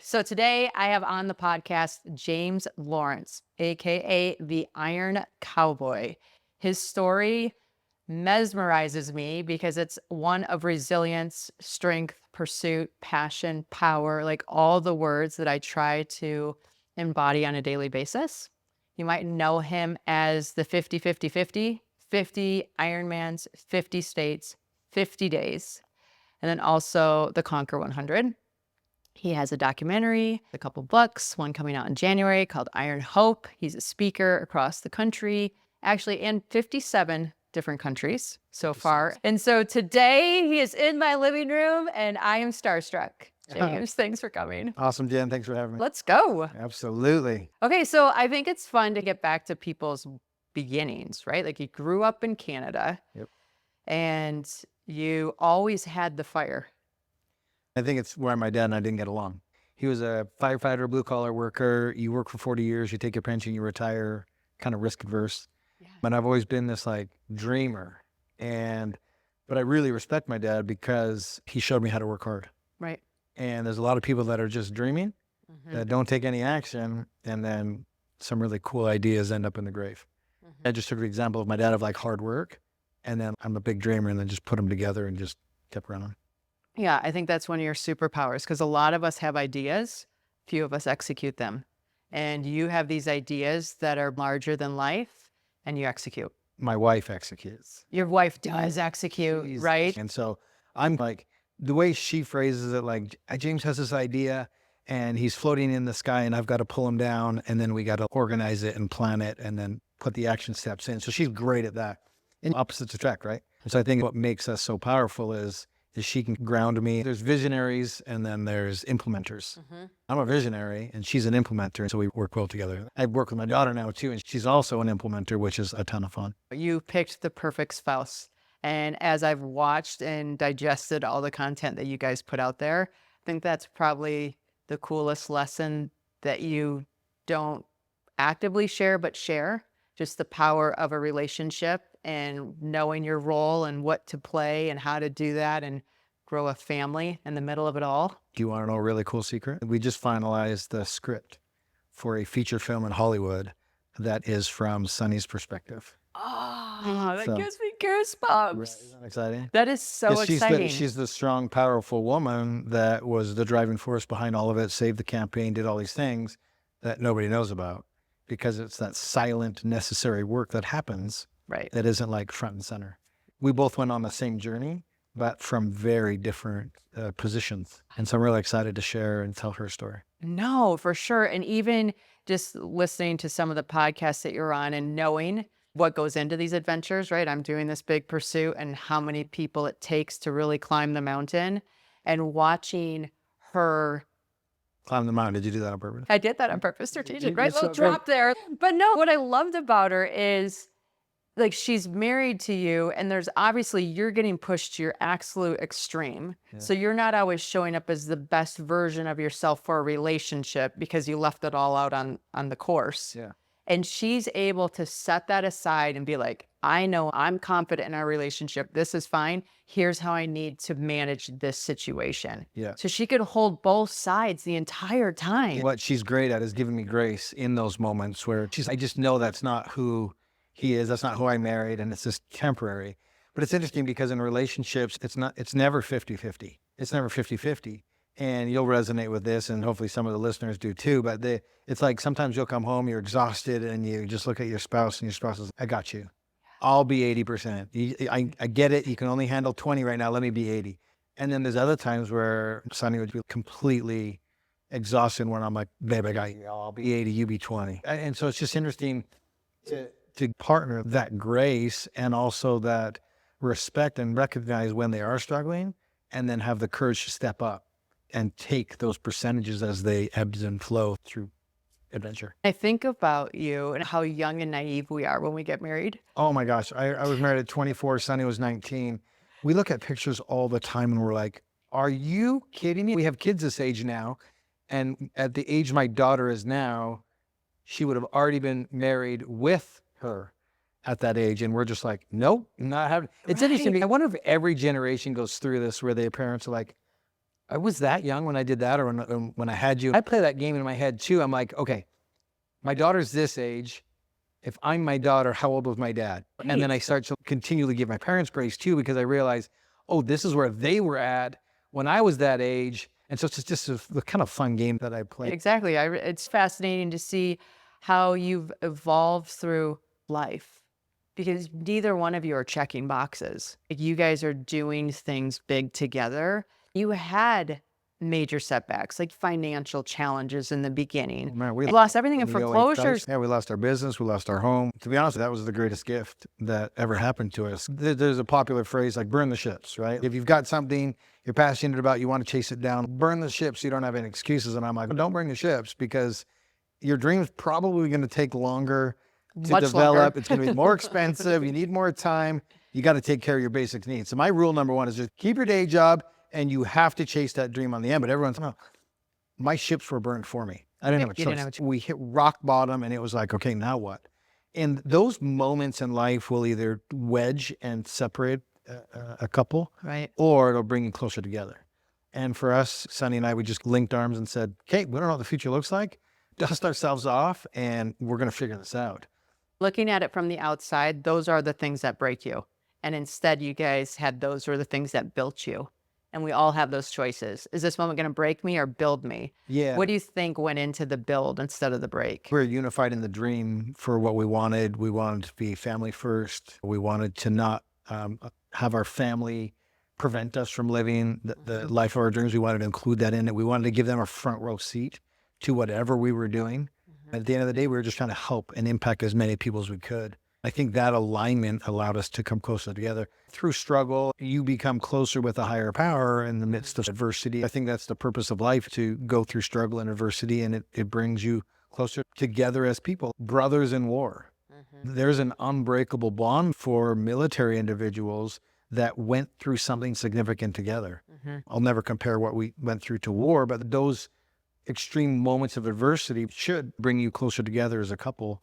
So today I have on the podcast James Lawrence, aka the Iron Cowboy. His story mesmerizes me because it's one of resilience, strength, pursuit, passion, power, like all the words that I try to embody on a daily basis. You might know him as the 50-50-50, 50 Ironmans, 50 states, 50 days, and then also the Conquer 100. He has a documentary, a couple books, one coming out in January called Iron Hope. He's a speaker across the country, actually in 57 different countries so far. And so today he is in my living room and I am starstruck. James, thanks for coming. Awesome, Jen. Thanks for having me. Let's go. Absolutely. Okay, so I think it's fun to get back to people's beginnings, right? Like you grew up in Canada. Yep. And you always had the fire. I think it's where my dad and I didn't get along. He was a firefighter, blue collar worker. You work for 40 years, you take your pension, you retire, kind of risk adverse. Yeah. But I've always been this like dreamer. But I really respect my dad because he showed me how to work hard. Right. And there's a lot of people that are just dreaming, that don't take any action, and then some really cool ideas end up in the grave. I just took the example of my dad of like hard work, and then I'm a big dreamer and then just put them together and just kept running. Yeah, I think that's one of your superpowers because a lot of us have ideas, few of us execute them. And you have these ideas that are larger than life and you execute. My wife executes. Your wife does execute, right? And so I'm like, the way she phrases it, like James has this idea and he's floating in the sky and I've got to pull him down and then we got to organize it and plan it and then put the action steps in. So she's great at that. And opposites attract, right? And so I think what makes us so powerful is she can ground me. There's visionaries and then there's implementers. I'm a visionary and she's an implementer. So we work well together. I work with my daughter now too, and she's also an implementer, which is a ton of fun. You picked the perfect spouse. And as I've watched and digested all the content that you guys put out there, I think that's probably the coolest lesson that you don't actively share, but share. Just the power of a relationship and knowing your role and what to play and how to do that and grow a family in the middle of it all. Do you want to know a really cool secret? We just finalized the script for a feature film in Hollywood that is from Sunny's perspective. Oh, that gives me goosebumps. Right, isn't that exciting? That is so exciting. She's the strong, powerful woman that was the driving force behind all of it, saved the campaign, did all these things that nobody knows about because it's that silent, necessary work that happens. Right. That isn't like front and center. We both went on the same journey, but from very different positions. And so I'm really excited to share and tell her story. No, for sure. And even just listening to some of the podcasts that you're on and knowing what goes into these adventures, right? I'm doing this big pursuit and how many people it takes to really climb the mountain and watching her climb the mountain. Did you do that on purpose? I did that on purpose, strategic, right? Little drop there. But no, what I loved about her is like she's married to you and there's obviously you're getting pushed to your absolute extreme. Yeah. So you're not always showing up as the best version of yourself for a relationship because you left it all out on the course. Yeah. And she's able to set that aside and be like, I know I'm confident in our relationship. This is fine. Here's how I need to manage this situation. Yeah. So she could hold both sides the entire time. What she's great at is giving me grace in those moments where I just know that's not who he is. That's not who I married. And it's just temporary. But it's interesting because in relationships, it's never 50-50. It's never 50-50. And you'll resonate with this, and hopefully some of the listeners do too, but it's like sometimes you'll come home, you're exhausted, and you just look at your spouse, and your spouse says, I got you. I'll be 80%. I get it. You can only handle 20 right now. Let me be 80. And then there's other times where Sunny would be completely exhausted when I'm like, babe, I got you. I'll be 80, you be 20. And so it's just interesting to partner that grace and also that respect and recognize when they are struggling and then have the courage to step up and take those percentages as they ebbs and flow through adventure. I think about you and how young and naive we are when we get married. Oh my gosh. I was married at 24. Sunny was 19. We look at pictures all the time and we're like, are you kidding me? We have kids this age now. And at the age my daughter is now, she would have already been married with her at that age. And we're just like, nope, not having. It's interesting. I wonder if every generation goes through this where their parents are like, I was that young when I did that, or when I had you. I play that game in my head too. I'm like, okay, my daughter's this age. If I'm my daughter, how old was my dad? Right. And then I start to continually give my parents grace too, because I realize, oh, this is where they were at when I was that age. And so it's just a kind of fun game that I play. Exactly. It's fascinating to see how you've evolved through life because neither one of you are checking boxes. Like, you guys are doing things big together. You had major setbacks, like financial challenges in the beginning. Man, we You lost everything in in the 08 foreclosures. crisis. Yeah, we lost our business, we lost our home. To be honest, that was the greatest gift that ever happened to us. There's a popular phrase like burn the ships, right? If you've got something you're passionate about, you want to chase it down, burn the ships so you don't have any excuses. And I'm like, don't burn the ships, because your dream's probably going to take longer to Much develop. longer. It's going to be more expensive. You need more time. You got to take care of your basic needs. So my rule number one is just keep your day job, and you have to chase that dream on the end. But everyone's, no, my ships were burned for me. I didn't have a You didn't choice. have a choice. We hit rock bottom, and it was like, okay, now what? And those moments in life will either wedge and separate a couple, Right. or it'll bring you closer together. And for us, Sonny and I, we just linked arms and said, okay, we don't know what the future looks like. Dust ourselves off, and we're going to figure this out. Looking at it from the outside, those are the things that break you. And instead, you guys had those were the things that built you. And we all have those choices. Is this moment going to break me or build me? Yeah. What do you think went into the build instead of the break? We're unified in the dream for what we wanted. We wanted to be family first. We wanted to not have our family prevent us from living the life of our dreams. We wanted to include that in it. We wanted to give them a front row seat to whatever we were doing. At the end of the day, we were just trying to help and impact as many people as we could. I think that alignment allowed us to come closer together. Through struggle, you become closer with a higher power in the midst of adversity. I think that's the purpose of life, to go through struggle and adversity, and it brings you closer together as people, brothers in war. There's an unbreakable bond for military individuals that went through something significant together. I'll never compare what we went through to war, but those extreme moments of adversity should bring you closer together as a couple,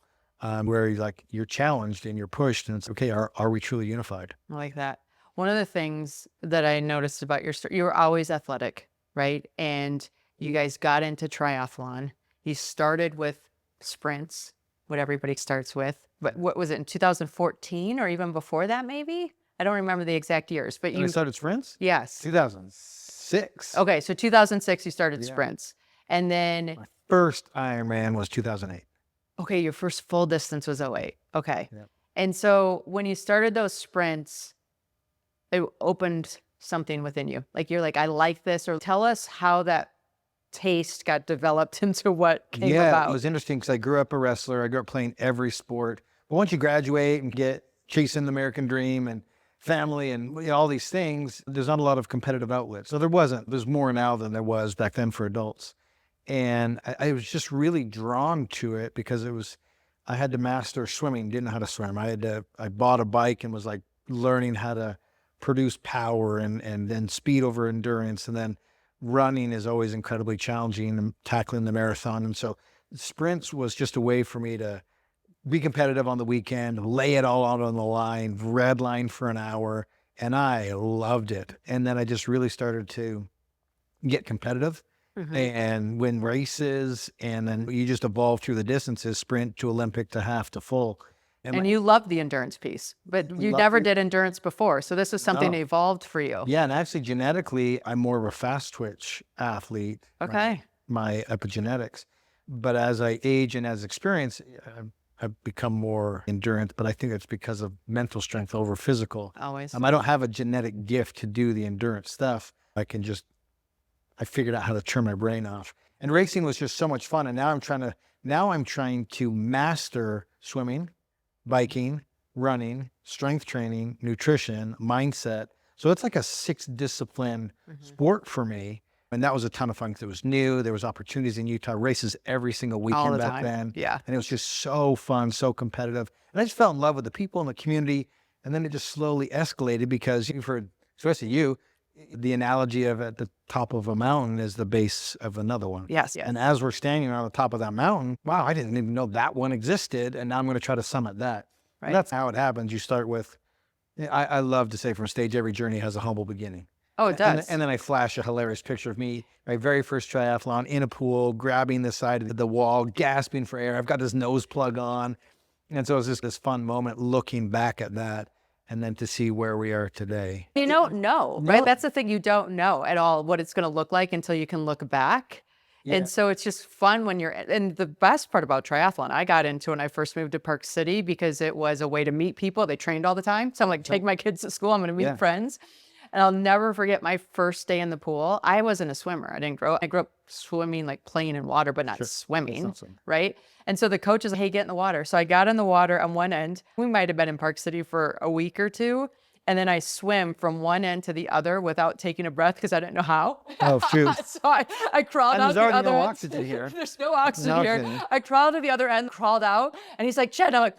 where you're challenged and you're pushed, and it's okay, are we truly unified? I like that. One of the things that I noticed about your story, you were always athletic, right? And you guys got into triathlon. You started with sprints, what everybody starts with. But what was it, in 2014 or even before that, maybe? I don't remember the exact years, but When I started sprints? yes. 2006. Okay, so 2006, you started Yeah. sprints. And then, My first Ironman was 2008. okay, your first full distance was 08. Okay. Yep. And so when you started those sprints, it opened something within you. Like, you're like, I like this, or tell us how that taste got developed into what came about. It was interesting because I grew up a wrestler. I grew up playing every sport. But once you graduate and get chasing the American dream and family and all these things, there's not a lot of competitive outlets. So there's more now than there was back then for adults. And I was just really drawn to it because I had to master swimming, didn't know how to swim. I bought a bike and was like learning how to produce power and then speed over endurance. And then running is always incredibly challenging, and tackling the marathon. And so sprints was just a way for me to be competitive on the weekend, lay it all out on the line, red line for an hour. And I loved it. And then I just really started to get competitive and win races. And then you just evolve through the distances, sprint to Olympic to half to full. And you loved the endurance piece, but you never did endurance before. So this is something that evolved for you. Yeah. And actually, genetically, I'm more of a fast twitch athlete. Okay. My epigenetics. But as I age and as experience, I've become more endurance, but I think it's because of mental strength over physical. Always. I don't have a genetic gift to do the endurance stuff. I figured out how to turn my brain off. And racing was just so much fun. And now I'm trying to master swimming, biking, running, strength training, nutrition, mindset. So it's like a 6-discipline sport for me. And that was a ton of fun because it was new. There was opportunities in Utah, races every single weekend back then. Yeah. And it was just so fun, so competitive. And I just fell in love with the people in the community. And then it just slowly escalated because you've heard, especially you, the analogy of at the top of a mountain is the base of another one. Yes. And as we're standing on the top of that mountain, wow, I didn't even know that one existed. And now I'm going to try to summit that. Right. And that's how it happens. You start with, I love to say from stage, every journey has a humble beginning. Oh, it does. And then I flash a hilarious picture of me, my very first triathlon in a pool, grabbing the side of the wall, gasping for air. I've got this nose plug on. And so it's just this fun moment looking back at that and then to see where we are today. You don't know, No. right? That's the thing. You don't know at all what it's going to look like until you can look back. Yeah. And so it's just fun when you're, and the best part about triathlon, I got into when I first moved to Park City because it was a way to meet people. They trained all the time. So I'm like, take my kids to school. I'm going to meet friends. And I'll never forget my first day in the pool. I wasn't a swimmer. I grew up swimming, like playing in water, but not swimming, awesome. right? And so the coach is like, hey, get in the water. So I got in the water on one end. We might have been in Park City for a week or two. And then I swim from one end to the other without taking a breath because I didn't know how. Oh, shoot. So I crawled out And the there's other already no end. oxygen here. There's no oxygen No here. kidding. I crawled to the other end, crawled out, and he's like, Jen, I'm like,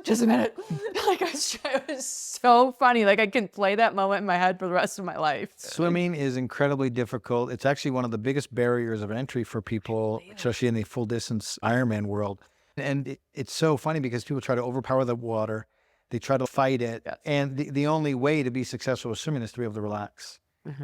just a minute. Like, it was so funny. Like, I can play that moment in my head for the rest of my life. Swimming is incredibly difficult. It's actually one of the biggest barriers of entry for people, especially in the full distance Ironman world. And it's so funny because people try to overpower the water. They try to fight it. Yes. And the only way to be successful with swimming is to be able to relax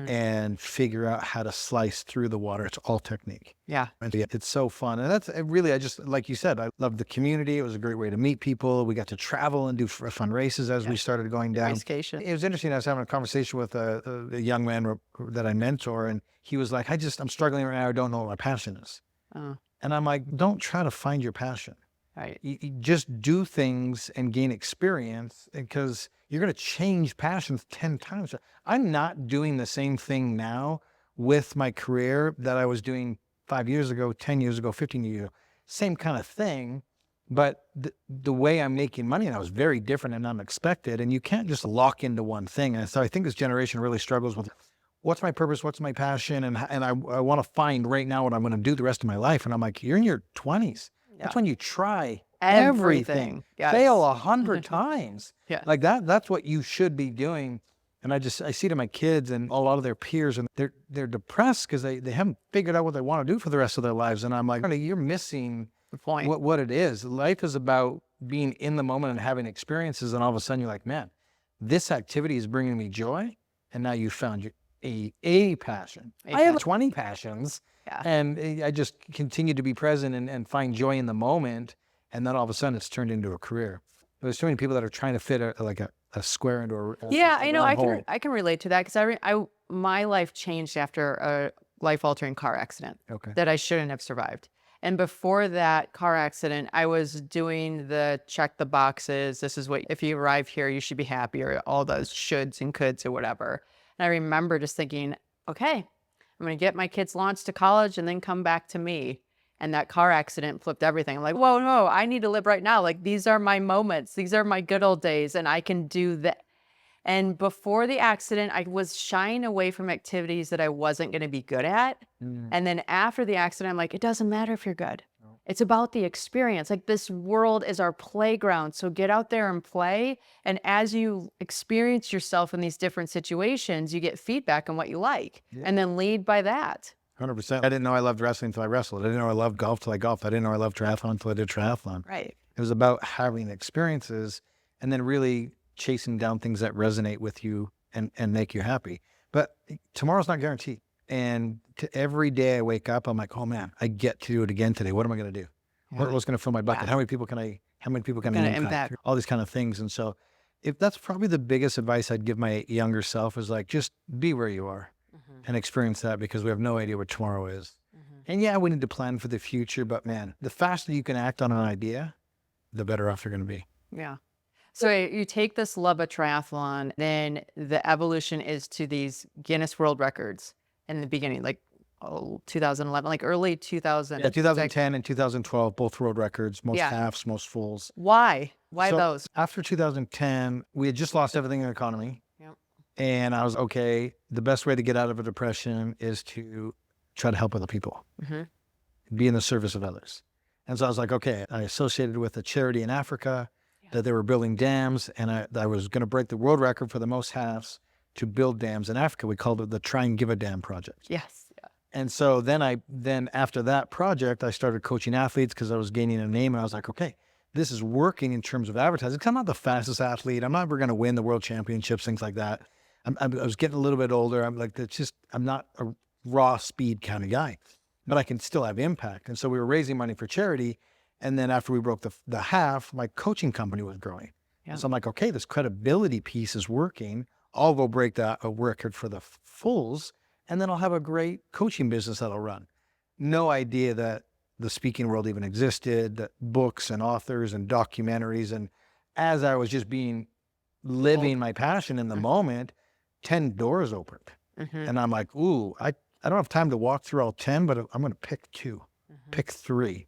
and figure out how to slice through the water. It's all technique. Yeah. And it's so fun. And that's really, I just, like you said, I loved the community. It was a great way to meet people. We got to travel and do fun races as we started going down. Racecation. It was interesting. I was having a conversation with a young man that I mentor, and he was like, I'm struggling right now. I don't know what my passion is. Oh, And I'm like, don't try to find your passion. right. You just do things and gain experience because you're going to change passions 10 times. I'm not doing the same thing now with my career that I was doing 5 years ago, 10 years ago, 15 years ago. Same kind of thing, but the way I'm making money now is very different and unexpected. And you can't just lock into one thing. And so I think this generation really struggles with what's my purpose, what's my passion, and I want to find right now what I'm going to do the rest of my life. And I'm like, you're in your 20s. That's when you try everything. Yes. Fail 100 times. Yeah. Like that's what you should be doing. And I see it in my kids and a lot of their peers, and they're depressed because they haven't figured out what they want to do for the rest of their lives. And I'm like, you're missing The point. what it is. Life is about being in the moment and having experiences. And all of a sudden you're like, man, this activity is bringing me joy. And now you found a passion. I have 20 passions. Yeah. And I just continue to be present and find joy in the moment. And then all of a sudden it's turned into a career. There's too many people that are trying to fit a square into a Yeah, I know. round hole. I can relate to that because my life changed after a life-altering car accident Okay. that I shouldn't have survived. And before that car accident, I was doing the check the boxes. This is what, if you arrive here, you should be happy, or all those shoulds and coulds or whatever. And I remember just thinking, okay, I'm going to get my kids launched to college and then come back to me. And that car accident flipped everything. I'm like, whoa, no, I need to live right now. Like, these are my moments. These are my good old days, and I can do that. And before the accident, I was shying away from activities that I wasn't going to be good at. And then after the accident, I'm like, it doesn't matter if you're good. It's about the experience. Like, this world is our playground. So get out there and play. And as you experience yourself in these different situations, you get feedback on what you like, and then lead by that. 100%. I didn't know I loved wrestling until I wrestled. I didn't know I loved golf till I golfed. I didn't know I loved triathlon until I did triathlon. Right. It was about having experiences and then really chasing down things that resonate with you and make you happy. But tomorrow's not guaranteed. And every day I wake up, I'm like, oh man, I get to do it again today. What am I going to do? What's going to fill my bucket? How many people can I impact? All these kind of things. And so if that's probably the biggest advice I'd give my younger self is like, just be where you are and experience that, because we have no idea what tomorrow is. And yeah, we need to plan for the future, but man, the faster you can act on an idea, the better off you're going to be. Yeah. So you take this love of triathlon, then the evolution is to these Guinness World Records in the beginning, like 2011, like early 2000. Yeah, 2010 and 2012, both world records, most halves, most fulls. Why? Why So those? After 2010, we had just lost everything in the economy. Yep. And I was, okay, the best way to get out of a depression is to try to help other people, be in the service of others. And so I was like, okay, I associated with a charity in Africa that they were building dams, and I was going to break the world record for the most halves to build dams in Africa. We called it the Try and Give a Dam project. Yes. Yeah. And so then after that project, I started coaching athletes because I was gaining a name, and I was like, okay, this is working in terms of advertising. 'Cause I'm not the fastest athlete. I'm not ever going to win the world championships, things like that. I was getting a little bit older. I'm like, I'm not a raw speed kind of guy, but I can still have impact. And so we were raising money for charity. And then after we broke the half, my coaching company was growing. Yeah. So I'm like, okay, this credibility piece is working. I'll go break a record for the fulls, and then I'll have a great coaching business that'll run. No idea that the speaking world even existed, that books and authors and documentaries. And as I was just living my passion in the moment, 10 doors opened. And I'm like, ooh, I don't have time to walk through all 10, but I'm going to pick 2, pick 3,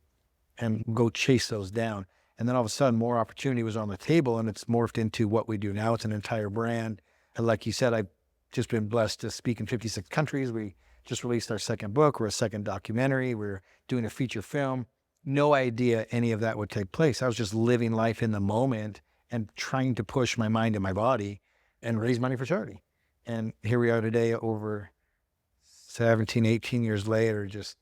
and go chase those down. And then all of a sudden, more opportunity was on the table, and it's morphed into what we do now. It's an entire brand. And like you said, I've just been blessed to speak in 56 countries. We just released our second book. We're a second documentary. We're doing a feature film. No idea any of that would take place. I was just living life in the moment and trying to push my mind and my body and raise money for charity. And here we are today, over 17, 18 years later, just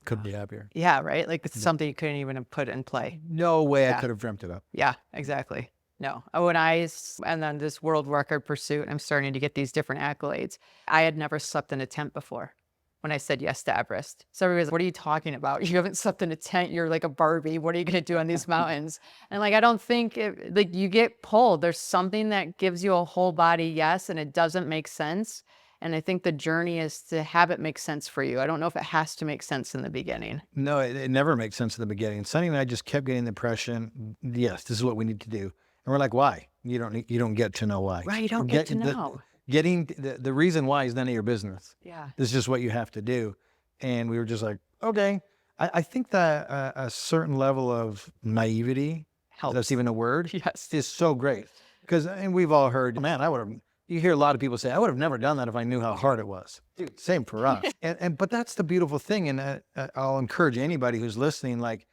couldn't be happier. Yeah, right? Like it's something you couldn't even have put in play. No way I could have dreamt it up. Yeah, exactly. No. And then this world record pursuit, I'm starting to get these different accolades. I had never slept in a tent before when I said yes to Everest. So everybody was like, what are you talking about? You haven't slept in a tent. You're like a Barbie. What are you going to do on these mountains? And like, I don't think like you get pulled. There's something that gives you a whole body yes, and it doesn't make sense. And I think the journey is to have it make sense for you. I don't know if it has to make sense in the beginning. No, it never makes sense in the beginning. Sonny and I just kept getting the impression, yes, this is what we need to do. And we're like, why? You don't get to know why. Right, you don't get to know. Getting the reason why is none of your business. Yeah. This is just what you have to do. And we were just like, okay. I think that a certain level of naivety, Helps. that's even a word, Yes. is so great. Because, and we've all heard, man, you hear a lot of people say, I would have never done that if I knew how hard it was. Dude, same for us. But that's the beautiful thing. And I'll encourage anybody who's listening, like,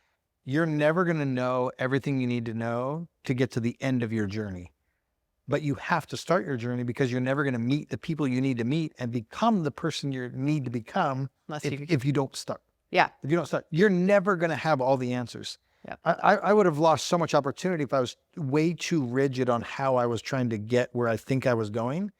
you're never going to know everything you need to know to get to the end of your journey. But you have to start your journey, because you're never going to meet the people you need to meet and become the person you need to become if you don't start. Yeah. If you don't start, you're never going to have all the answers. Yeah. I would have lost so much opportunity if I was way too rigid on how I was trying to get where I think I was going.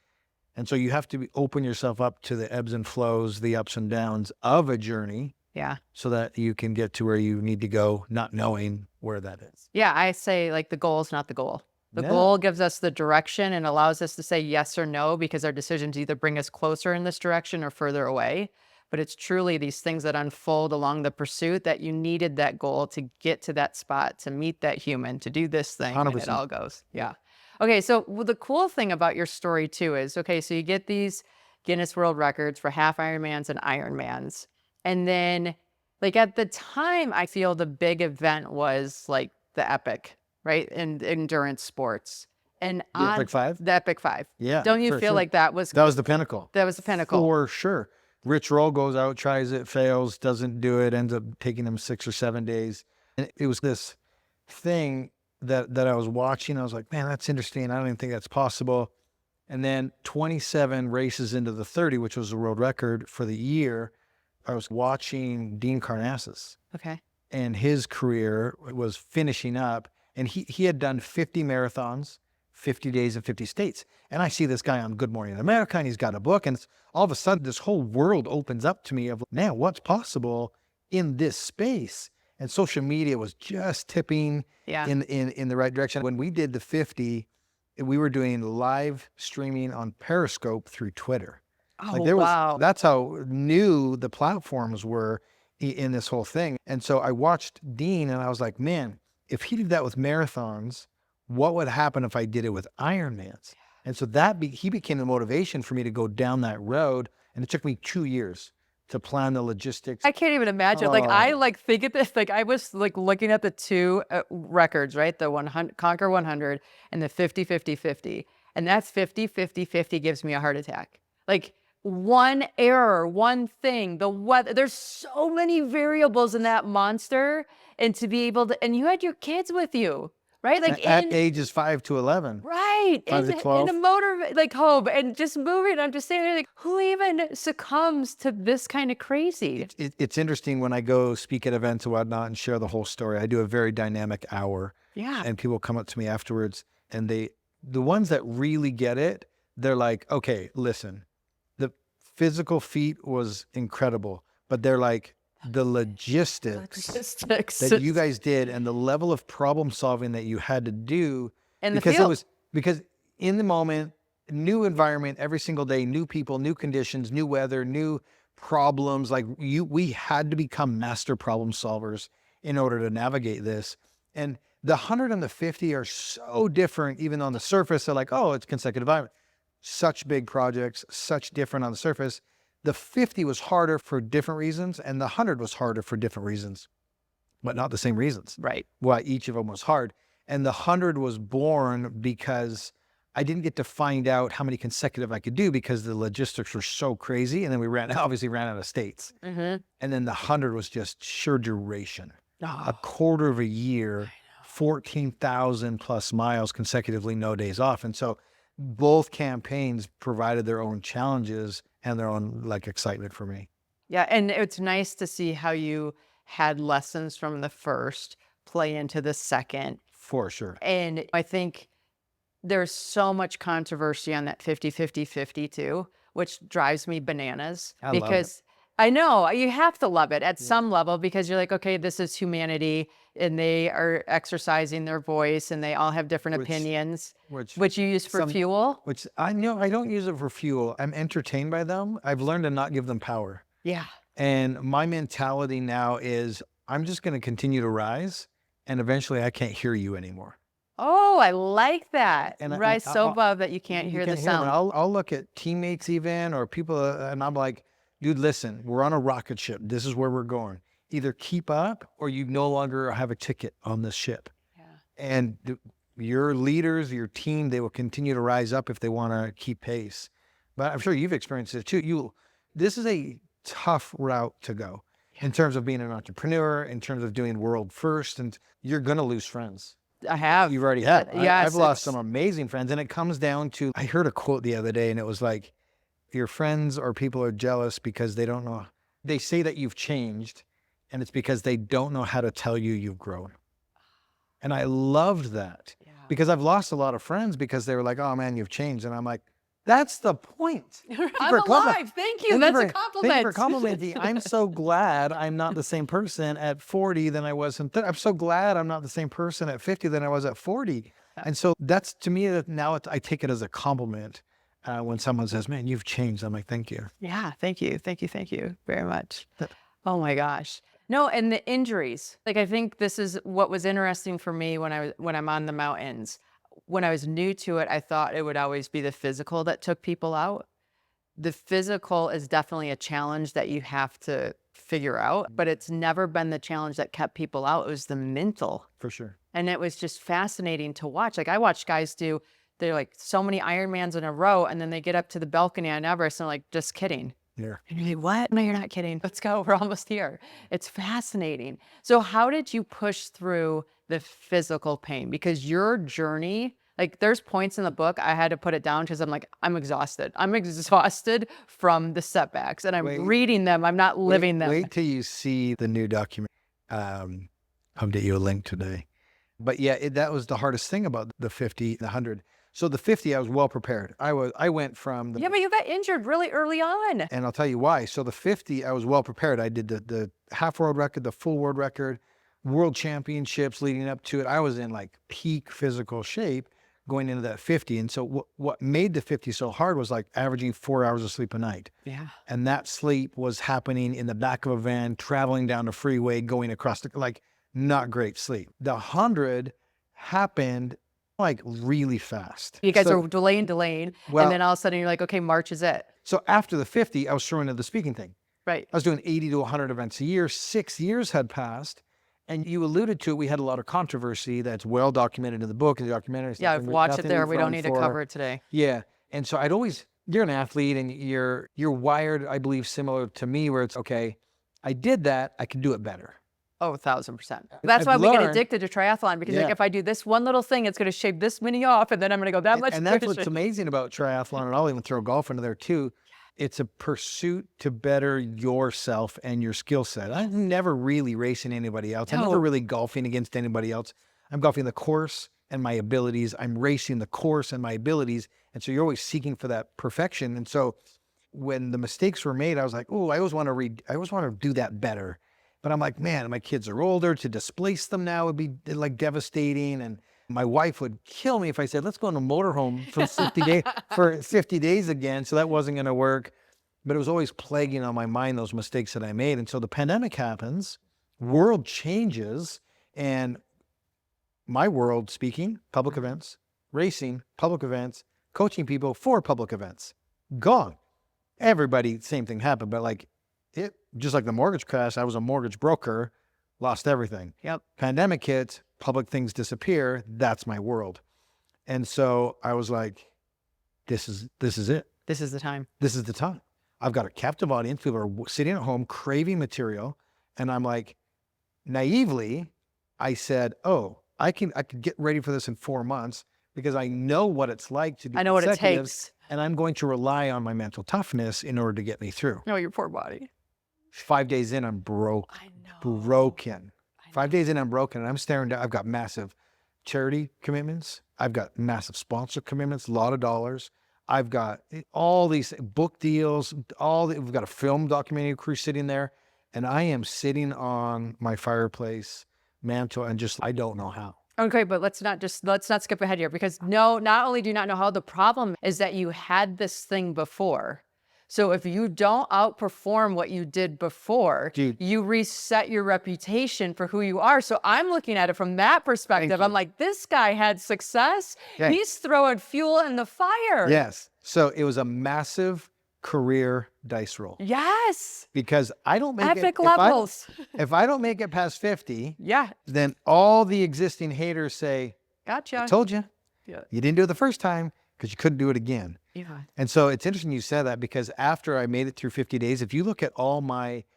And so you have to open yourself up to the ebbs and flows, the ups and downs of a journey. Yeah. So that you can get to where you need to go, not knowing where that is. Yeah. I say like the goal is not the goal. The goal gives us the direction and allows us to say yes or no, because our decisions either bring us closer in this direction or further away. But it's truly these things that unfold along the pursuit that you needed that goal to get to that spot, to meet that human, to do this thing. 100%. And it all goes. Yeah. Okay. So the cool thing about your story too is, okay, so you get these Guinness World Records for half Ironmans and Ironmans. And then like at the time, I feel the big event was like the epic, right? In endurance sports. And The Epic 5? The Epic 5. Yeah. Don't you feel like that was the pinnacle? That was the pinnacle. For sure. Rich Roll goes out, tries it, fails, doesn't do it, ends up taking him 6 or 7 days. And it was this thing that I was watching. I was like, man, that's interesting. I don't even think that's possible. And then 27 races into the 30, which was the world record for the year, I was watching Dean Karnazes. Okay. And his career was finishing up. And he had done 50 marathons, 50 days in 50 states. And I see this guy on Good Morning America, and he's got a book. And all of a sudden, this whole world opens up to me of, man, what's possible in this space? And social media was just tipping in the right direction. When we did the 50, we were doing live streaming on Periscope through Twitter. Oh, wow. That's how new the platforms were in this whole thing. And so I watched Dean, and I was like, man, if he did that with marathons, what would happen if I did it with Ironmans? And so he became the motivation for me to go down that road. And it took me 2 years to plan the logistics. I can't even imagine. Like I think of this, like I was like looking at the two records, right? The 100, Conquer 100 and the 50-50-50. And that's 50-50-50 gives me a heart attack. Like one error, one thing, the weather, there's so many variables in that monster. And to be able to, and you had your kids with you, right? Like at ages 5 to 11. Right. 5 to 12. In a motor, like home and just moving. I'm just saying, like, who even succumbs to this kind of crazy? It's interesting when I go speak at events and whatnot and share the whole story. I do a very dynamic hour. Yeah. And people come up to me afterwards, and the ones that really get it, they're like, okay, listen, the physical feat was incredible, but they're like, the logistics Logistics. that you guys did and the level of problem solving that you had to do, In the because field. because in the moment, new environment every single day, new people, new conditions, new weather, new problems. Like we had to become master problem solvers in order to navigate this. And the 100 and the 50 are so different, even on the surface. They're like, oh, it's consecutive environment. Such big projects, such different on the surface. The 50 was harder for different reasons, and the 100 was harder for different reasons, but not the same reasons. Right. Why each of them was hard. And the 100 was born because I didn't get to find out how many consecutive I could do because the logistics were so crazy. And then we obviously ran out of states. Mm-hmm. And then the 100 was just sheer duration. Oh, A quarter of a year, 14,000 plus miles consecutively, no days off. And so both campaigns provided their own challenges and their own like excitement for me. yeah. And it's nice to see how you had lessons from the first play into the second. For sure. And I think there's so much controversy on that 50-50-50 too, which drives me bananas. I love it. Because I know you have to love it at some level, because you're like, okay, this is humanity and they are exercising their voice and they all have different opinions, which you use for fuel. Which I know I don't use it for fuel. I'm entertained by them. I've learned to not give them power. Yeah. And my mentality now is I'm just going to continue to rise, and eventually I can't hear you anymore. Oh, I like that. And Rise so above that you can't hear the them. sound. I'll look at teammates even, or people, and I'm like, dude, listen, we're on a rocket ship. This is where we're going. Either keep up or you no longer have a ticket on this ship. Yeah. And your leaders, your team, they will continue to rise up if they want to keep pace. But I'm sure you've experienced it too. This is a tough route to go in terms of being an entrepreneur, in terms of doing world first, and you're going to lose friends. I have. You've already had. Yes, I've lost some amazing friends. And it comes down to, I heard a quote the other day and it was like, your friends or people are jealous because they don't know. They say that you've changed, and it's because they don't know how to tell you you've grown. And I loved that because I've lost a lot of friends because they were like, oh man, you've changed. And I'm like, that's the point. I'm alive. Thank you. That's a compliment. Thank you for complimenting. I'm so glad I'm not the same person at 40 than I was in 30. I'm so glad I'm not the same person at 50 than I was at 40. And so that's, to me, now I take it as a compliment. When someone says, man, you've changed, I'm like, thank you. Yeah, thank you. Thank you very much. Oh my gosh. No, and the injuries. Like, I think this is what was interesting for me when I'm on the mountains. When I was new to it, I thought it would always be the physical that took people out. The physical is definitely a challenge that you have to figure out, but it's never been the challenge that kept people out. It was the mental. For sure. And it was just fascinating to watch. Like, I watched guys they're like so many Ironmans in a row, and then they get up to the balcony on Everest and like, just kidding. Yeah. And you're like, what? No, you're not kidding. Let's go. We're almost here. It's fascinating. So how did you push through the physical pain? Because your journey, like, there's points in the book I had to put it down because I'm like, I'm exhausted. I'm exhausted from the setbacks, and I'm reading them. I'm not living them. Wait till you see the new document. I'll get you a link today. But yeah, that was the hardest thing about the 50, the 100. So the 50, I was well prepared. I went from Yeah, but you got injured really early on. And I'll tell you why. So the 50, I was well prepared. I did the half world record, the full world record, world championships leading up to it. I was in like peak physical shape going into that 50. And so what made the 50 so hard was like averaging 4 hours of sleep a night. Yeah. And that sleep was happening in the back of a van, traveling down the freeway, going across like not great sleep. The 100 happened like really fast. You guys are delaying, well, and then all of a sudden you're like, okay, March is it. So after the 50, I was throwing into the speaking thing. Right. I was doing 80 to 100 events a year. 6 years had passed. And you alluded to it, we had a lot of controversy that's well documented in the book and the documentary. Yeah, I've watched it there. We don't need to cover it today. Yeah. And so you're an athlete and you're wired, I believe, similar to me, where it's, okay, I did that, I can do it better. Oh, 1,000%. That's why we get addicted to triathlon, because like, if I do this one little thing, it's going to shave this many off, and then I'm going to go that much. And that's what's amazing about triathlon, and I'll even throw golf into there too. It's a pursuit to better yourself and your skill set. I'm never really racing anybody else. I'm never really golfing against anybody else. I'm golfing the course and my abilities. I'm racing the course and my abilities. And so you're always seeking for that perfection. And so when the mistakes were made, I was like, oh, I always want to do that better. But I'm like, man, my kids are older. To displace them now would be like devastating. And my wife would kill me if I said, let's go in a motorhome for 50 days again. So that wasn't going to work. But it was always plaguing on my mind, those mistakes that I made. And so the pandemic happens, world changes, and my world, speaking, public events, racing, public events, coaching people for public events, gone. Everybody, same thing happened, but like it, just like the mortgage crash, I was a mortgage broker, lost everything. Yep. Pandemic hits, public things disappear. That's my world. And so I was like, this is it. This is the time. This is the time. I've got a captive audience. People are sitting at home craving material. And I'm like, naively, I said, oh, I could get ready for this in 4 months because I know what it's like to be I know what it takes. and I'm going to rely on my mental toughness in order to get me through. No, your poor body. 5 days in, I'm broke. I know. Broken. 5 days in, I'm broken. And I'm staring down. I've got massive charity commitments. I've got massive sponsor commitments, a lot of dollars. I've got all these book deals, we've got a film documentary crew sitting there. And I am sitting on my fireplace mantle and just, I don't know how. Okay, but let's not skip ahead here, because not only do you not know how, the problem is that you had this thing before. So if you don't outperform what you did before, Dude. You reset your reputation for who you are. So I'm looking at it from that perspective. I'm like, this guy had success. Okay. He's throwing fuel in the fire. Yes. So it was a massive career dice roll. Yes. Because I don't make Epic it. levels. If I don't make it past 50, Yeah. then all the existing haters say, Gotcha. I told you. Yeah. You didn't do it the first time because you couldn't do it again. Yeah. And so it's interesting you said that, because after I made it through 50 days, if you look at all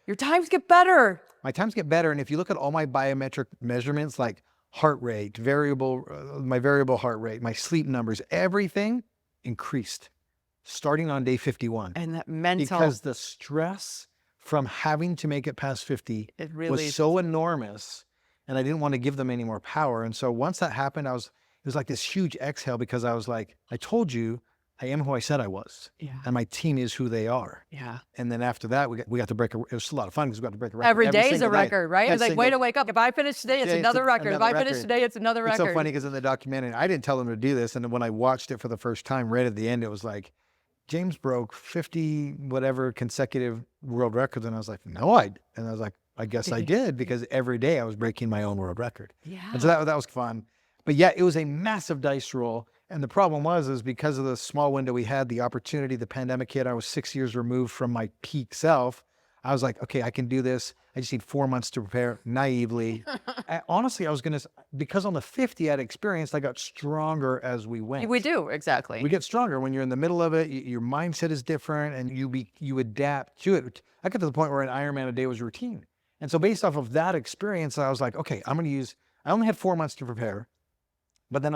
Your times get better. my times get better. And if you look at all my biometric measurements, like heart rate, my variable heart rate, my sleep numbers, everything increased starting on day 51. And that mental. Because the stress from having to make it past 50 It really was so enormous, and I didn't want to give them any more power. And so once that happened, it was like this huge exhale, because I was like, I told you I am who I said I was. Yeah. And my team is who they are. Yeah. And then after that, we got to break it was a lot of fun because we got to break a record. Every day is a single night. record, right? It's like, way to wake up. If I finish today, it's Yeah, another record. If another I finish record. today, it's another record. It's so funny because in the documentary, I didn't tell them to do this. And then when I watched it for the first time, right at the end, it was like, James broke 50 whatever consecutive world records. And I was like, no, and I was like, I guess I did, because every day I was breaking my own world record. Yeah. And so that was fun. But yeah, it was a massive dice roll. And the problem is because of the small window we had, the opportunity, the pandemic hit, I was 6 years removed from my peak self. I was like, okay, I can do this. I just need 4 months to prepare, naively. Honestly, I was going to, because on the 50 I had experience, I got stronger as we went. We do, exactly. We get stronger when you're in the middle of it. Your mindset is different, and you adapt to it. I got to the point where an Ironman a day was routine. And so based off of that experience, I was like, okay, I only had 4 months to prepare. But then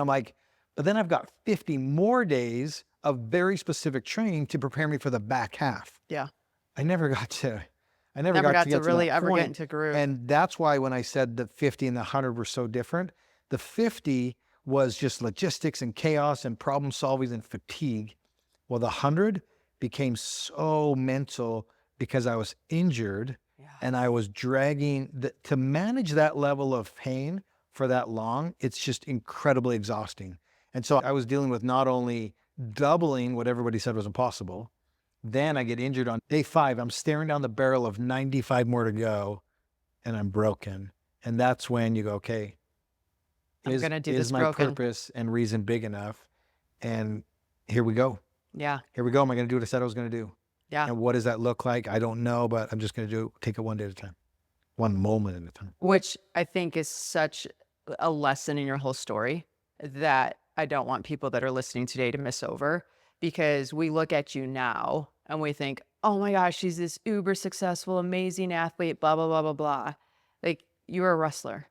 I've got 50 more days of very specific training to prepare me for the back half. Yeah. I never got to really ever point. get into groove. And that's why when I said the 50 and the 100 were so different, the 50 was just logistics and chaos and problem solving and fatigue. Well, the 100 became so mental because I was injured. Yeah. And I was dragging to manage that level of pain for that long. It's just incredibly exhausting. And so I was dealing with not only doubling what everybody said was impossible, then I get injured on day 5. I'm staring down the barrel of 95 more to go, and I'm broken. And that's when you go, okay, is my purpose and reason big enough? And here we go. Yeah. Here we go. Am I going to do what I said I was going to do? Yeah. And what does that look like? I don't know, but I'm just going to take it one day at a time, one moment at a time. Which I think is such a lesson in your whole story that I don't want people that are listening today to miss over, because we look at you now and we think, oh my gosh, she's this uber successful, amazing athlete, blah, blah, blah, blah, blah. Like, you're a wrestler.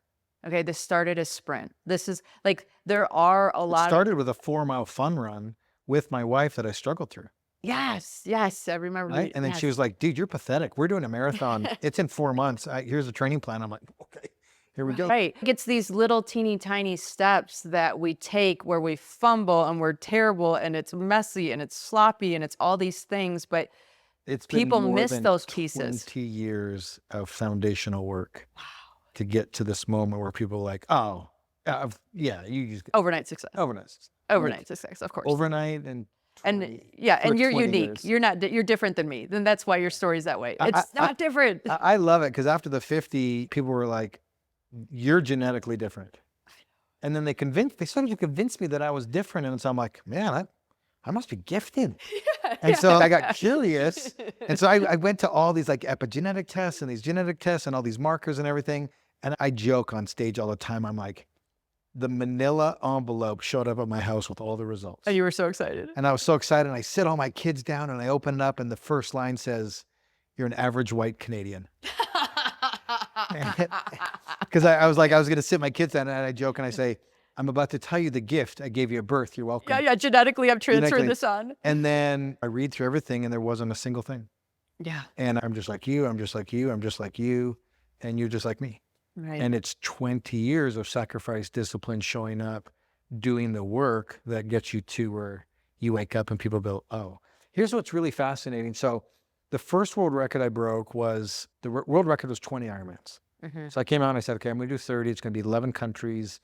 Okay. This started as sprint. This is like, there are a lot. It started with a 4-mile fun run with my wife that I struggled through. Yes. Yes. I remember. Right? And then she was like, dude, you're pathetic. We're doing a marathon. It's in 4 months. Here's a training plan. I'm like, okay. Here we go. Right. It's these little teeny tiny steps that we take where we fumble and we're terrible and it's messy and it's sloppy and it's all these things, but It's been people more miss than those pieces. 20 years of foundational work to get to this moment where people are like, oh, yeah, you just Overnight success. overnight. Overnight success, of course. Overnight and yeah, for and you're 20 unique. years. You're different than me. Then that's why your story's that way. I- It's I- not different. I love it because after the 50, people were like, you're genetically different. And then they started to convince me that I was different. And so I'm like, man, I must be gifted. And so I got curious. And so I went to all these like epigenetic tests and these genetic tests and all these markers and everything. And I joke on stage all the time. I'm like, the manila envelope showed up at my house with all the results. And you were so excited. And I was so excited. And I sit all my kids down and I open it up and the first line says, you're an average white Canadian. Because I was going to sit my kids down and I joke and I say, I'm about to tell you the gift I gave you at birth. You're welcome. Yeah, genetically, I'm transferring Genetically. this on. And then I read through everything and there wasn't a single thing. Yeah. And I'm just like you, I'm just like you, I'm just like you, and you're just like me. Right. And it's 20 years of sacrifice, discipline, showing up, doing the work that gets you to where you wake up and people go, oh, here's what's really fascinating. So the first world record I broke was, world record was 20 Ironmans. Mm-hmm. So I came out and I said, okay, I'm going to do 30. It's going to be 11 countries.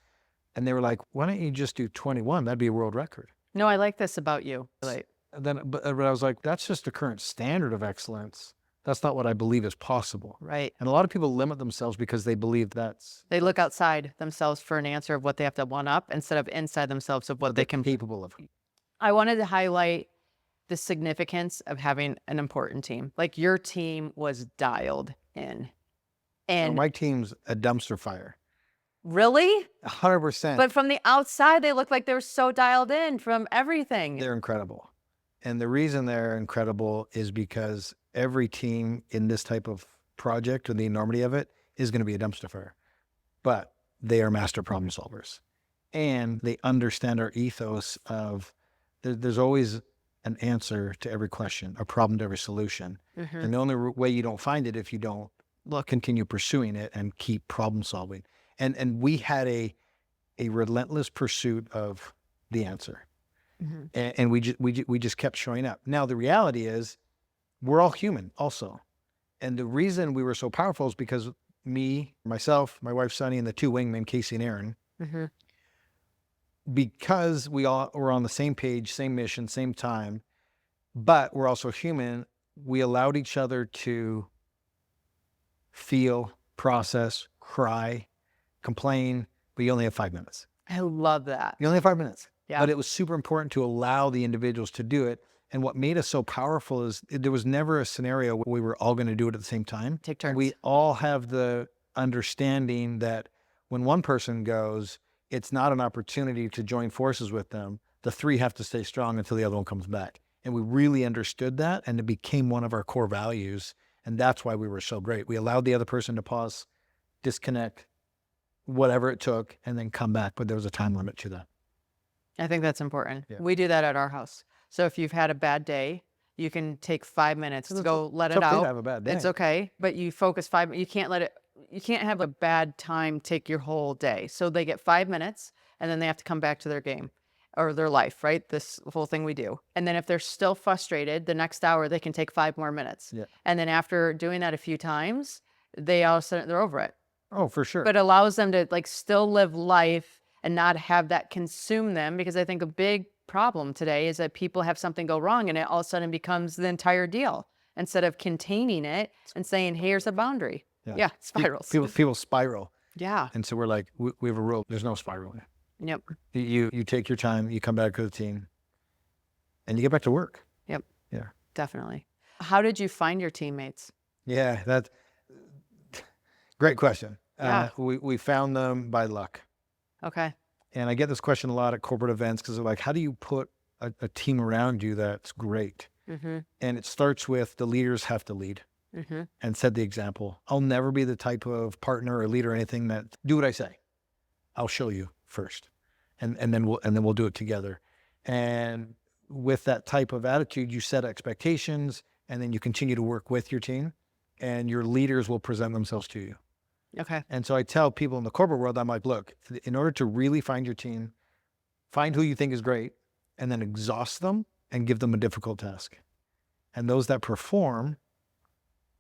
And they were like, why don't you just do 21? That'd be a world record. No, I like this about you. Like, But I was like, that's just the current standard of excellence. That's not what I believe is possible. right. And a lot of people limit themselves because they believe that's They look outside themselves for an answer of what they have to one up instead of inside themselves of what they can. capable of. I wanted to highlight the significance of having an important team. Like your team was dialed in. And My team's a dumpster fire. really? 100%. But from the outside, they look like they were so dialed in from everything. They're incredible. And the reason they're incredible is because every team in this type of project or the enormity of it is going to be a dumpster fire. But they are master problem solvers. And they understand our ethos of there's always an answer to every question, a problem to every solution. Mm-hmm. And the only way you don't find it if you don't continue pursuing it and keep problem solving. And we had a relentless pursuit of the answer. Mm-hmm. And we just kept showing up. Now, the reality is we're all human also. And the reason we were so powerful is because me, myself, my wife, Sunny, and the two wingmen, Casey and Aaron, Mm-hmm. because we all were on the same page, same mission, same time, but we're also human, we allowed each other to feel, process, cry, complain, but you only have 5 minutes. I love that. You only have 5 minutes. Yeah. But it was super important to allow the individuals to do it. And what made us so powerful is there was never a scenario where we were all going to do it at the same time. Take turns. We all have the understanding that when one person goes, it's not an opportunity to join forces with them. The three have to stay strong until the other one comes back. And we really understood that, and it became one of our core values. And that's why we were so great. We allowed the other person to pause, disconnect, whatever it took, and then come back. But there was a time limit to that. I think that's important. Yeah. We do that at our house. So if you've had a bad day, you can take 5 minutes to go let it It's okay out. to have a bad day. It's okay, but you focus you can't have a bad time take your whole day. So they get 5 minutes and then they have to come back to their game or their life, right? This whole thing we do. And then if they're still frustrated, the next hour they can take 5 more minutes. Yeah. And then after doing that a few times, they all of a sudden they're over it. Oh, for sure. But it allows them to like still live life and not have that consume them, because I think a big problem today is that people have something go wrong and it all of a sudden becomes the entire deal instead of containing it and saying, hey, here's a boundary. Yeah, it spirals. People spiral. Yeah. And so we're like, we have a rule. There's no spiraling. Yep. You take your time, you come back to the team, and you get back to work. Yep. Yeah. Definitely. How did you find your teammates? Yeah, that's great question. Yeah. We found them by luck. Okay. And I get this question a lot at corporate events because they're like, how do you put a team around you that's great? Mm-hmm. And it starts with the leaders have to lead Mm-hmm. and set the example. I'll never be the type of partner or leader or anything that do what I say. I'll show you first. And then we'll do it together. And with that type of attitude, you set expectations and then you continue to work with your team and your leaders will present themselves to you. Okay. And so I tell people in the corporate world, I'm like, look, in order to really find your team, find who you think is great, and then exhaust them and give them a difficult task. And those that perform,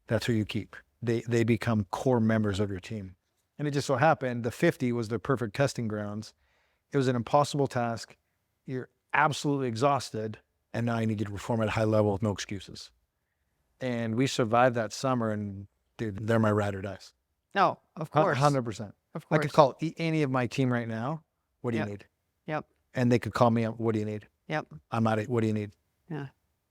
that's who you keep. They become core members of your team. And it just so happened the 50 was the perfect testing grounds. It was an impossible task. You're absolutely exhausted. And now I need you to perform at a high level with no excuses. And we survived that summer, and dude, they're my ride or dies. No, of course. 100%. Of I course. could call any of my team right now. What do you Yep. need? Yep. And they could call me up. What do you need? Yep. I'm out. What do you need? Yeah.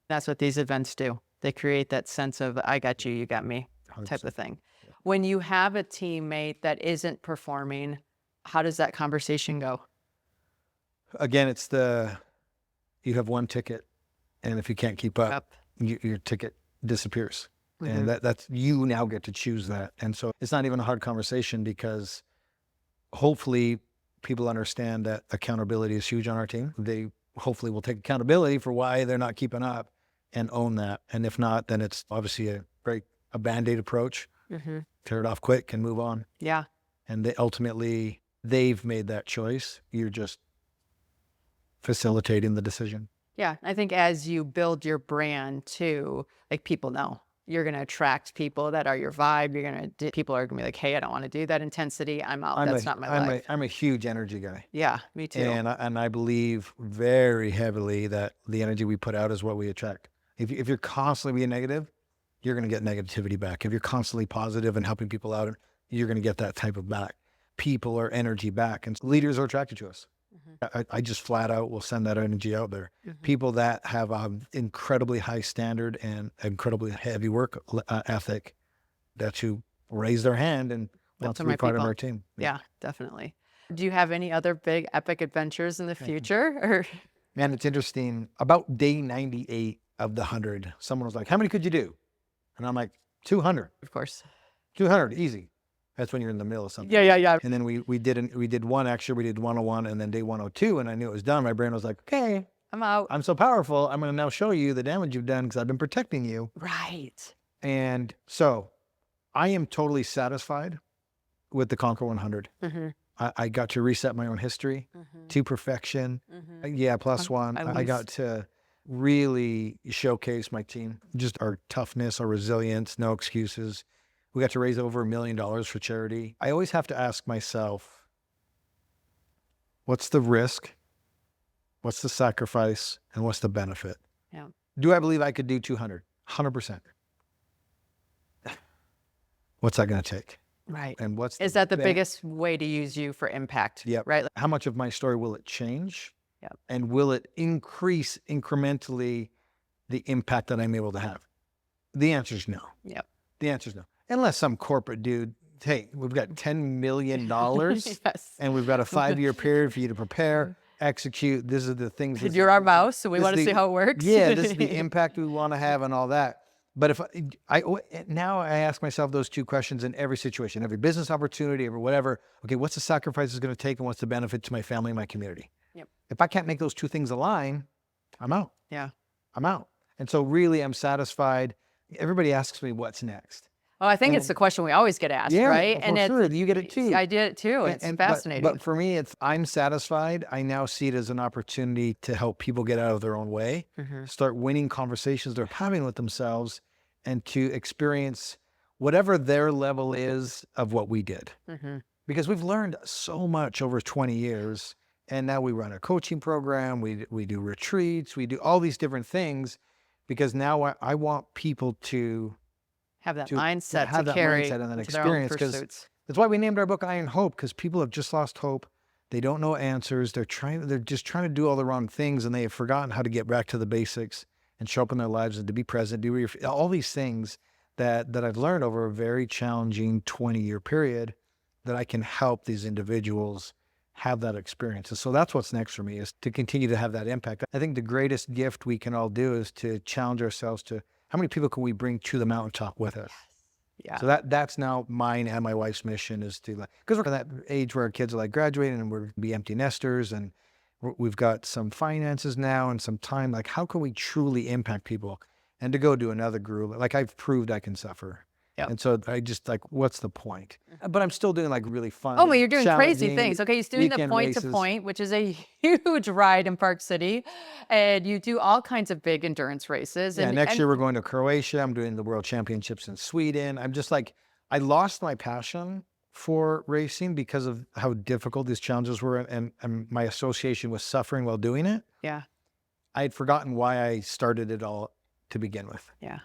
That's what these events do. They create that sense of, I got you got me type 100%. of thing. When you have a teammate that isn't performing, how does that conversation go? Again, it's you have one ticket, and if you can't keep up, your ticket disappears. And that's, you now get to choose that. And so it's not even a hard conversation, because hopefully people understand that accountability is huge on our team. They hopefully will take accountability for why they're not keeping up and own that. And if not, then it's obviously a Band-Aid approach. Tear it off quick and move on. Yeah. And they've made that choice. You're just facilitating the decision. Yeah. I think as you build your brand too, like, people know you're going to attract people that are your vibe. People are going to be like, hey, I don't want to do that intensity. I'm out. That's not my life. I'm a huge energy guy. Yeah, me too. And I believe very heavily that the energy we put out is what we attract. If you're constantly being negative, you're going to get negativity back. If you're constantly positive and helping people out, you're going to get that type of back. People are energy back, and leaders are attracted to us. I just flat out will send that energy out there. People that have an incredibly high standard and incredibly heavy work ethic, that's who raise their hand and want to be part of our team. Yeah, definitely. Do you have any other big epic adventures in the future? Or Man, it's interesting. About day 98 of the 100, someone was like, how many could you do? And I'm like, 200. of course. 200, easy. That's when you're in the middle of something. Yeah. And then we did one extra, we did 101, and then day 102, and I knew it was done. My brain was like, okay, I'm out. I'm so powerful. I'm going to now show you the damage you've done because I've been protecting you. Right. And so I am totally satisfied with the Conquer 100. I got to reset my own history to perfection. Yeah, plus one. I got to really showcase my team, just our toughness, our resilience, no excuses. We got to raise over $1 million for charity. I always have to ask myself, what's the risk? What's the sacrifice? And what's the benefit? Yeah. Do I believe I could do 200? 100%. What's that going to take? Right. And is that the biggest way to use you for impact? Yep. Right. How much of my story will it change? Yep. And will it increase incrementally the impact that I'm able to have? The answer is no. Yep. The answer is no. Unless some corporate dude, hey, we've got $10 million Yes. and we've got a 5-year period for you to prepare, execute. These are the things. You're our mouse, so we want to see how it works. Yeah, this is the impact we want to have and all that. But if now I ask myself those two questions in every situation, every business opportunity, every whatever. Okay, what's the sacrifice it's going to take, and what's the benefit to my family and my community? Yep. If I can't make those two things align, I'm out. Yeah. I'm out. And so really, I'm satisfied. Everybody asks me what's next. Oh, I think it's the question we always get asked, Yeah, right? and sure, you get it too. I did it too. It's fascinating. But for me, I'm satisfied. I now see it as an opportunity to help people get out of their own way, start winning conversations they're having with themselves, and to experience whatever their level is of what we did. Because we've learned so much over 20 years, and now we run a coaching program, we do retreats, we do all these different things, because now I want people to have that mindset have to that carry mindset and that to their own experience, because pursuits. that's why we named our book Iron Hope, because people have just lost hope. They don't know answers. They're just trying to do all the wrong things, and they have forgotten how to get back to the basics and show up in their lives and to be present, all these things that I've learned over a very challenging 20-year period, that I can help these individuals have that experience. And so that's what's next for me, is to continue to have that impact. I think the greatest gift we can all do is to challenge ourselves to how many people can we bring to the mountaintop with us? Yeah. So that's now mine and my wife's mission, is to, because we're at that age where our kids are graduating and we're going to be empty nesters, and we've got some finances now and some time. How can we truly impact people? And to go do another group, I've proved I can suffer. Yep. And so I just like, what's the point? But I'm still doing like really fun. Oh, but you're doing crazy challenging things. Okay, he's doing the weekend point to races. point, which is a huge ride in Park City, and you do all kinds of big endurance races. Yeah, next And year we're going to Croatia. I'm doing the World Championships in Sweden. I'm just like, I lost my passion for racing because of how difficult these challenges were and my association with suffering while doing it. yeah, I had forgotten why I started it all to begin with. yeah,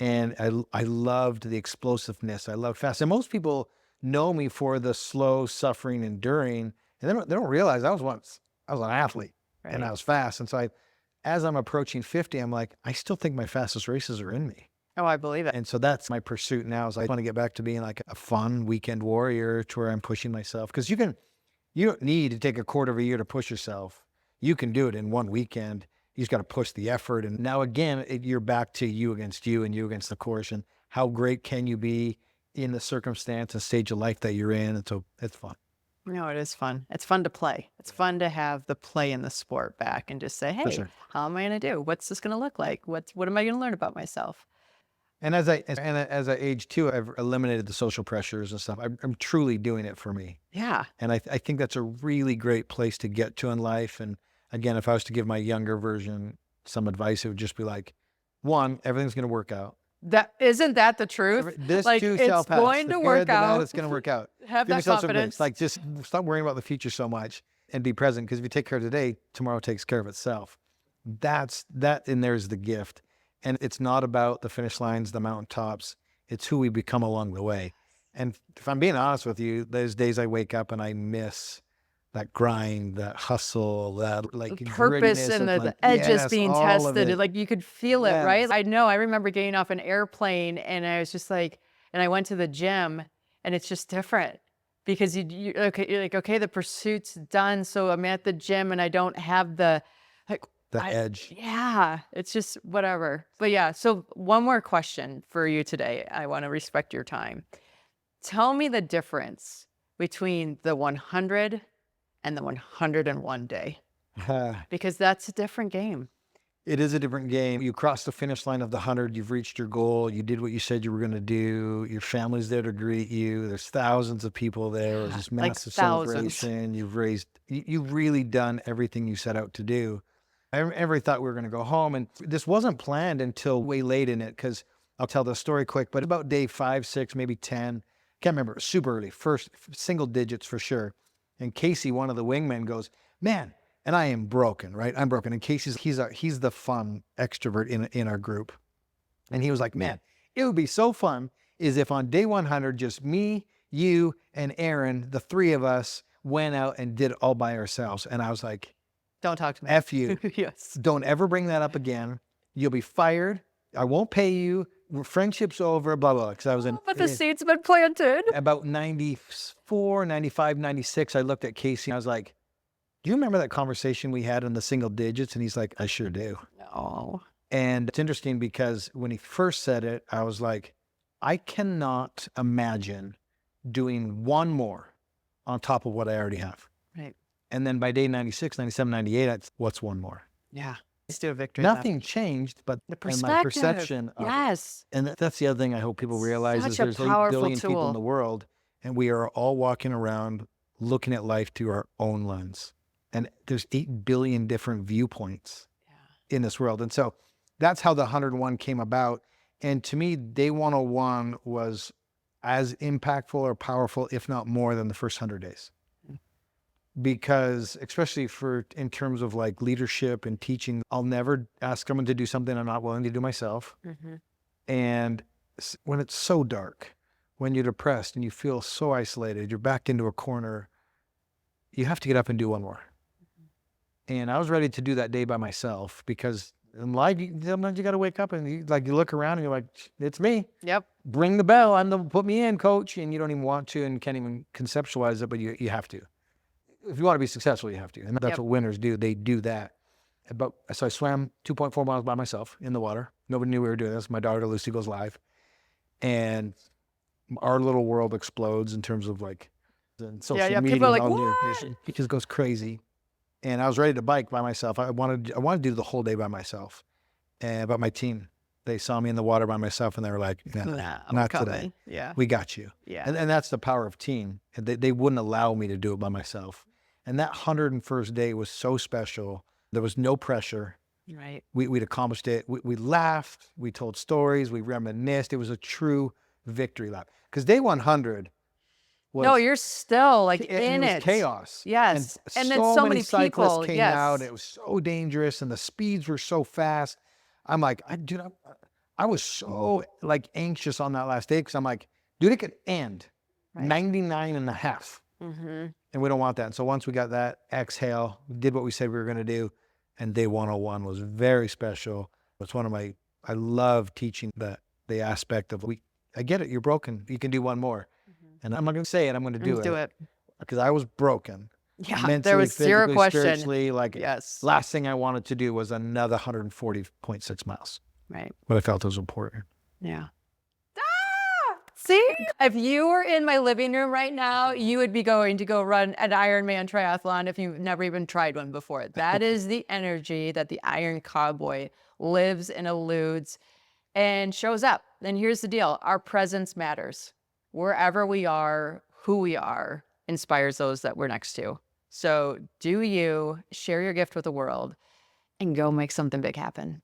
And I loved the explosiveness. I love fast. And most people know me for the slow, suffering, enduring, and they don't realize I was an athlete and I right. was fast. And so as I'm approaching 50, I'm like, I still think my fastest races are in me. Oh, I believe it. And so that's my pursuit now is I want to get back to being like a fun weekend warrior to where I'm pushing myself. Because you don't need to take a quarter of a year to push yourself. You can do it in one weekend. You just got to push the effort. And now again, you're back to you against you and you against the course. And how great can you be in the circumstance and stage of life that you're in? And so it's fun. No, it is fun. It's fun to play. It's fun to have the play in the sport back and just say, For hey, sure. how am I going to do? What's this going to look like? What am I going to learn about myself? And as I age too, I've eliminated the social pressures and stuff. I'm truly doing it for me. Yeah. And I think that's a really great place to get to in life. And again, if I was to give my younger version some advice, it would just be like, one, everything's going to work out. Isn't that the truth? This Like, too it's shall pass. going The to good, work the bad, out. it's going to work out. Have Give that yourself some confidence. grace. Like just stop worrying about the future so much and be present. Because if you take care of today, tomorrow takes care of itself. And there's the gift. And it's not about the finish lines, the mountaintops. It's who we become along the way. And if I'm being honest with you, there's days I wake up and I miss that grind, that hustle, that like Purpose grittiness and of the like, edges yes, being all of tested. it. Like you could feel it, right? Yes. I know. I remember getting off an airplane and I was just like, and I went to the gym and it's just different because you're like, okay, the pursuit's done. So I'm at the gym and I don't have the Edge. Yeah, it's just whatever. But yeah, so one more question for you today. I want to respect your time. Tell me the difference between the 100 and the 101 day, because that's a different game. It is a different game. You cross the finish line of the 100, you've reached your goal, you did what you said you were going to do, your family's there to greet you, there's thousands of people there, there's this Like massive thousands. celebration, you've really done everything you set out to do. I ever thought we were going to go home, and this wasn't planned until way late in it, because I'll tell the story quick, but about day 5, 6, maybe 10, can't remember, it was super early, first single digits for sure. And Casey, one of the wingmen, goes, man, and I am broken, right? I'm broken. And Casey's, he's the fun extrovert in our group. And he was like, man, it would be so fun is if on day 100, just me, you, and Aaron, the three of us went out and did it all by ourselves. And I was like, Don't talk to me. F you. Yes. Don't ever bring that up again. You'll be fired. I won't pay you. Friendship's over, blah, blah. Because I was in But the seed's been planted. about 94, 95, 96. I looked at Casey and I was like, do you remember that conversation we had in the single digits? And he's like, I sure do. No. And it's interesting because when he first said it, I was like, I cannot imagine doing one more on top of what I already have. Right. And then by day 96, 97, 98, what's one more? Yeah. Let's do a victory. Nothing changed, but The and my perspective. perception of it. Yes. And that's the other thing I hope people realize is Such a there's 8 powerful billion people tool. in the world, and we are all walking around looking at life through our own lens. And there's 8 billion different viewpoints in this world. And so that's how the 101 came about. And to me, day 101 was as impactful or powerful, if not more, than the first 100 days. Because especially in terms of like leadership and teaching, I'll never ask someone to do something I'm not willing to do myself. Mm-hmm. And when it's so dark, when you're depressed and you feel so isolated, you're backed into a corner, you have to get up and do one more. And I was ready to do that day by myself because in life, sometimes you got to wake up and you look around and you're like, it's me. Yep. Bring the bell. Put me in, coach. And you don't even want to and can't even conceptualize it, but you have to. If you want to be successful, you have to. And that's what winners do. They do that. So I swam 2.4 miles by myself in the water. Nobody knew we were doing this. My daughter, Lucy, goes live. And our little world explodes in terms of like and social media. People are like, all what? it just goes crazy. And I was ready to bike by myself. I wanted to do the whole day by myself, but my team They saw me in the water by myself and they were like, "No, I'm not coming." today. Yeah. We got you." Yeah. And that's the power of team. And they wouldn't allow me to do it by myself. And that 101st day was so special. There was no pressure. Right. We'd accomplished it. We laughed. We told stories. We reminisced. It was a true victory lap. Because day 100 was, No, you're still like in it was it. chaos. Yes. And then so so many many cyclists people. came Yes. out. It was so dangerous and the speeds were so fast. I'm like, I was so like anxious on that last day because I'm like, dude, it could end Right. 99 and a half. Mm-hmm. And we don't want that. And so once we got that exhale, we did what we said we were going to do. And day 101 was very special. It's one of my, I love teaching the aspect of I get it. You're broken. You can do one more. And I'm not going to say it. I'm going to do it. Because I was broken. Yeah. Mentally, There was zero physically, question. spiritually. Like, Yes. last thing I wanted to do was another 140.6 miles. Right. But I felt it was important. Yeah. See, if you were in my living room right now, you would be going to go run an Ironman triathlon if you've never even tried one before. That is the energy that the Iron Cowboy lives and eludes and shows up. And here's the deal. Our presence matters. Wherever we are, who we are inspires those that we're next to. So do you share your gift with the world and go make something big happen.